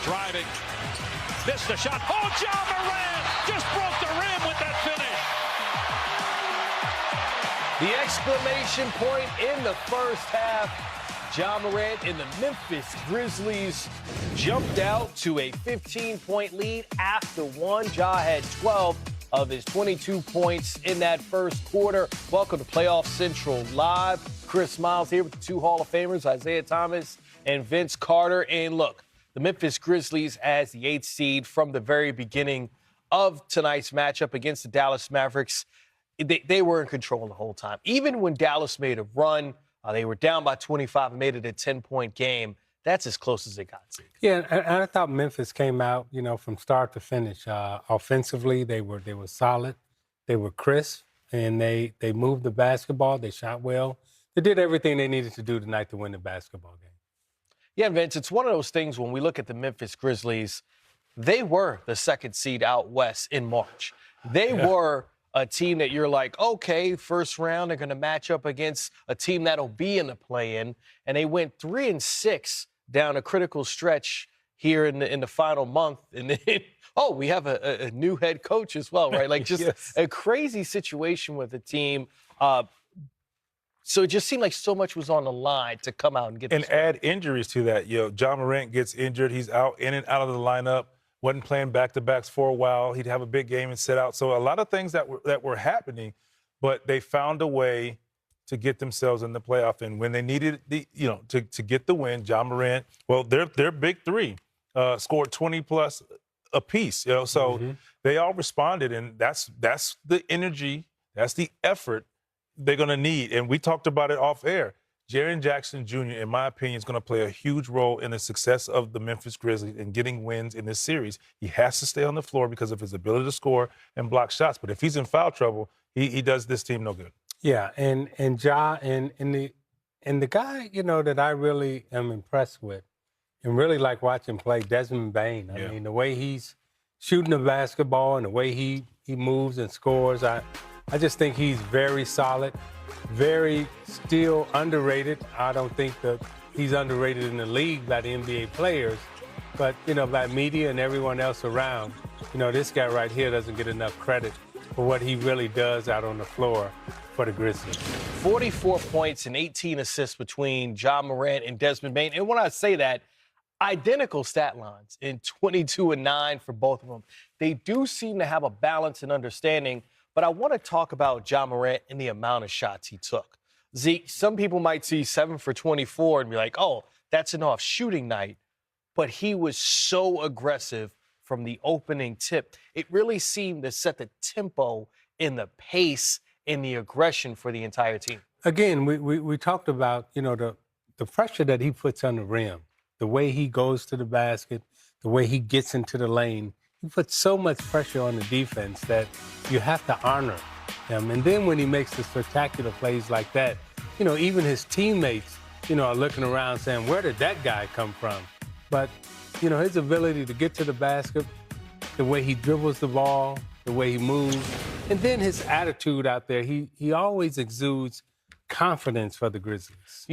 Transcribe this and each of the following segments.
Driving. Missed the shot. Oh, John Morant just broke the rim with that finish. The exclamation point in the first half. John Morant and the Memphis Grizzlies jumped out to a 15-point lead after one. Ja had 12 of his 22 points in that first quarter. Welcome to Playoff Central Live. Chris Miles here with the two Hall of Famers, Isaiah Thomas and Vince Carter. And look, the Memphis Grizzlies as the 8th seed from the very beginning of tonight's matchup against the Dallas Mavericks. They were in control the whole time. Even when Dallas made a run, they were down by 25 and made it a 10-point game. That's as close as it got. Yeah, and I thought Memphis came out, from start to finish. Offensively, they were solid. They were crisp, and they moved the basketball. They shot well. They did everything they needed to do tonight to win the basketball game. Yeah, Vince, it's one of those things when we look at the Memphis Grizzlies, they were the 2nd seed out west in March. They were a team that you're like, okay, first round, they're going to match up against a team that'll be in the play-in. And they went 3-6 down a critical stretch here in the final month. And then, we have a new head coach as well, right? Like just a crazy situation with the team. So it just seemed like so much was on the line to come out and get and add injuries to that. John Morant gets injured. He's out in and out of the lineup. Wasn't playing back-to-backs for a while. He'd have a big game and sit out. So a lot of things that were happening, but they found a way to get themselves in the playoff. And when they needed to get the win, John Morant, their big three scored 20+ apiece. So they all responded, and that's the energy, that's the effort they're going to need. And we talked about it off air. Jaren Jackson Jr., in my opinion, is going to play a huge role in the success of the Memphis Grizzlies in getting wins in this series. He has to stay on the floor because of his ability to score and block shots. But if he's in foul trouble, he does this team no good. Yeah, and Ja and the guy, that I really am impressed with and really like watching play, Desmond Bane. I mean, the way he's shooting the basketball and the way he moves and scores, I just think he's very solid. Very still underrated. I don't think that he's underrated in the league by the NBA players, but, by media and everyone else around. This guy right here doesn't get enough credit for what he really does out on the floor for the Grizzlies. 44 points and 18 assists between John Morant and Desmond Bane. And when I say that, identical stat lines in 22 and 9 for both of them. They do seem to have a balance and understanding. But I want to talk about John Morant and the amount of shots he took. Zeke, some people might see 7 for 24 and be like, oh, that's an off shooting night. But he was so aggressive from the opening tip. It really seemed to set the tempo and the pace and the aggression for the entire team. Again, we talked about, the pressure that he puts on the rim, the way he goes to the basket, the way he gets into the lane. He puts so much pressure on the defense that you have to honor him. And then when he makes the spectacular plays like that, even his teammates, are looking around saying, where did that guy come from? But, his ability to get to the basket, the way he dribbles the ball, the way he moves, and then his attitude out there, he always exudes confidence for the Grizzlies.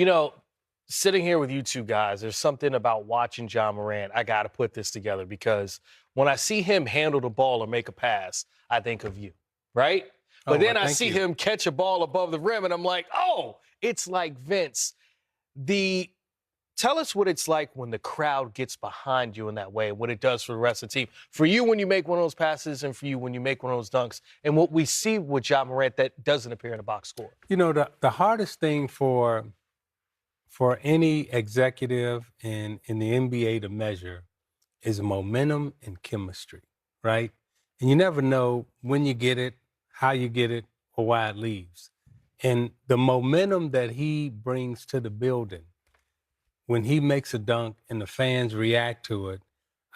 Sitting here with you two guys, there's something about watching John Morant. I got to put this together because when I see him handle the ball or make a pass, I think of you, right? But then I see him catch a ball above the rim, and I'm like, oh, it's like Vince. Tell us what it's like when the crowd gets behind you in that way, what it does for the rest of the team. For you when you make one of those passes and for you when you make one of those dunks, and what we see with John Morant that doesn't appear in the box score. The hardest thing for any executive in the NBA to measure is momentum and chemistry, right? And you never know when you get it, how you get it, or why it leaves. And the momentum that he brings to the building, when he makes a dunk and the fans react to it,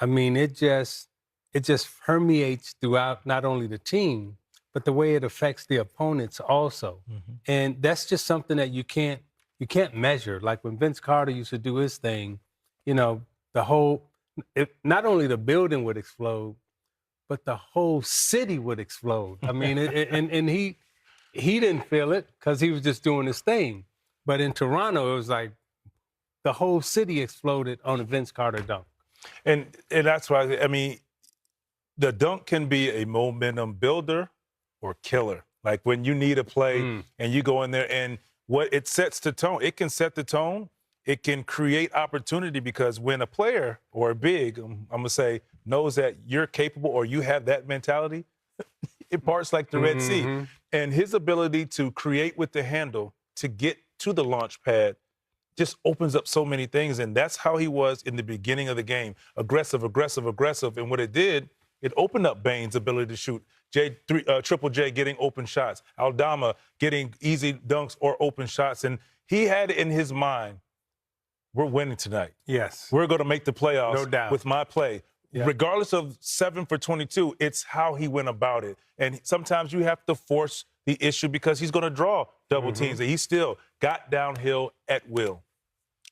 I mean, it just permeates throughout not only the team, but the way it affects the opponents also. And that's just something that you can't measure. Like when Vince Carter used to do his thing, not only the building would explode, but the whole city would explode. I mean, and he didn't feel it because he was just doing his thing. But in Toronto, it was like the whole city exploded on a Vince Carter dunk. And that's why, I mean, the dunk can be a momentum builder or killer. Like when you need a play and you go in there and what it sets the tone. It can set the tone. It can create opportunity because when a player or a big, I'm going to say, knows that you're capable or you have that mentality, it parts like the Red Sea. And his ability to create with the handle to get to the launch pad just opens up so many things. And that's how he was in the beginning of the game. Aggressive, aggressive, aggressive. And what it did, it opened up Bane's ability to shoot. Triple J getting open shots. Aldama getting easy dunks or open shots. And he had it in his mind, we're winning tonight. Yes. We're going to make the playoffs No doubt. with my play. Yeah. Regardless of 7 for 22, it's how he went about it. And sometimes you have to force the issue because he's going to draw double teams. And he still got downhill at will.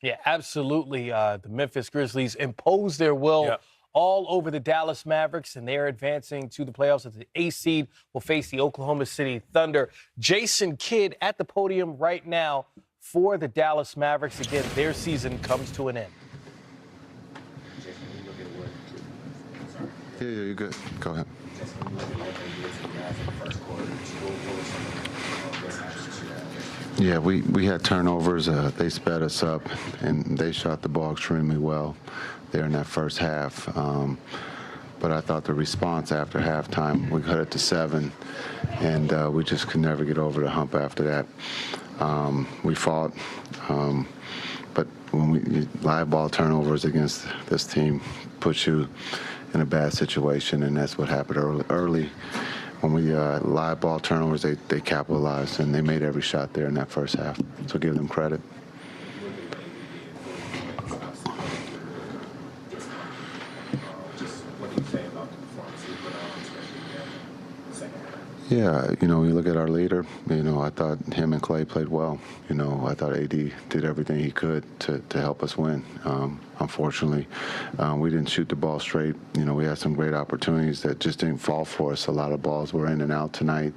Yeah, absolutely. The Memphis Grizzlies imposed their will all over the Dallas Mavericks, and they're advancing to the playoffs. As the 8th seed will face the Oklahoma City Thunder. Jason Kidd at the podium right now for the Dallas Mavericks. Again, their season comes to an end. Yeah, you're good. Go ahead. Yeah, we had turnovers. They sped us up, and they shot the ball extremely well there in that first half. But I thought the response after halftime, we cut it to 7, and we just could never get over the hump after that. We fought, but when live ball turnovers against this team puts you in a bad situation, and that's what happened early. When we live ball turnovers, they capitalized, and they made every shot there in that first half. So give them credit. Yeah, you look at our leader, I thought him and Clay played well. I thought AD did everything he could to help us win. Unfortunately, we didn't shoot the ball straight. We had some great opportunities that just didn't fall for us. A lot of balls were in and out tonight.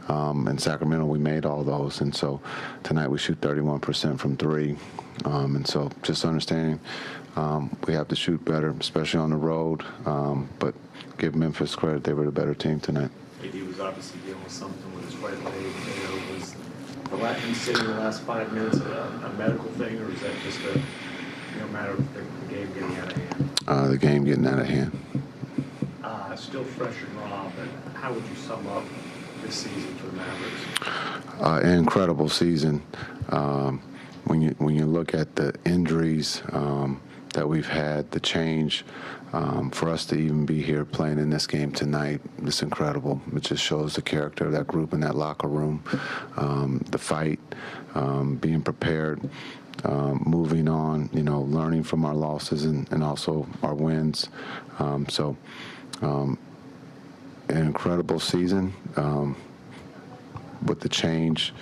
In Sacramento, we made all those. And so tonight we shoot 31% from 3. And so just understanding we have to shoot better, especially on the road. But give Memphis credit. They were the better team tonight. AD was obviously dealing with something with his right leg. Was the lack of sitting the last 5 minutes a medical thing, or is that just a matter of the game getting out of hand? The game getting out of hand. Still fresh and raw, but how would you sum up this season for the Mavericks? An incredible season. When you look at the injuries that we've had, the change, for us to even be here playing in this game tonight, it's incredible. It just shows the character of that group in that locker room, the fight, being prepared, moving on, learning from our losses and also our wins. An incredible season. With the change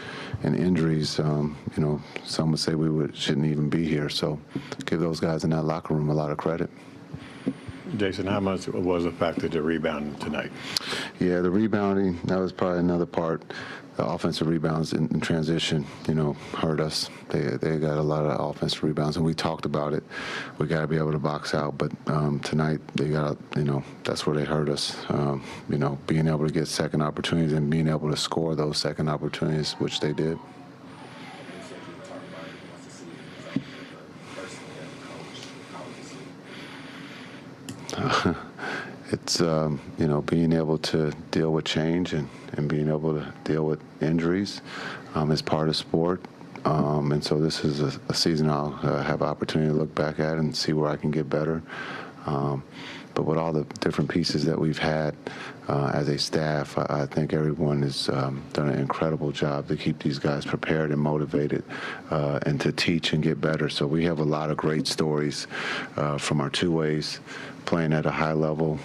and injuries, some would say we shouldn't even be here. So give those guys in that locker room a lot of credit. Jason, how much was the fact of the rebounding tonight? Yeah, the rebounding, that was probably another part. The offensive rebounds in transition, hurt us. They got a lot of offensive rebounds, and we talked about it. We got to be able to box out, but tonight they got, that's where they hurt us. Being able to get second opportunities and being able to score those second opportunities, which they did. It's, being able to deal with change and being able to deal with injuries is part of sport. And so this is a season I'll have opportunity to look back at and see where I can get better. But with all the different pieces that we've had as a staff, I think everyone has done an incredible job to keep these guys prepared and motivated and to teach and get better. So we have a lot of great stories from our two-ways playing at a high level,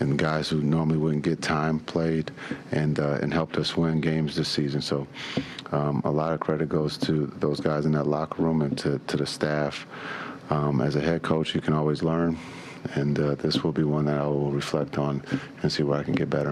and guys who normally wouldn't get time played and helped us win games this season. So a lot of credit goes to those guys in that locker room and to the staff. As a head coach, you can always learn, and this will be one that I will reflect on and see where I can get better.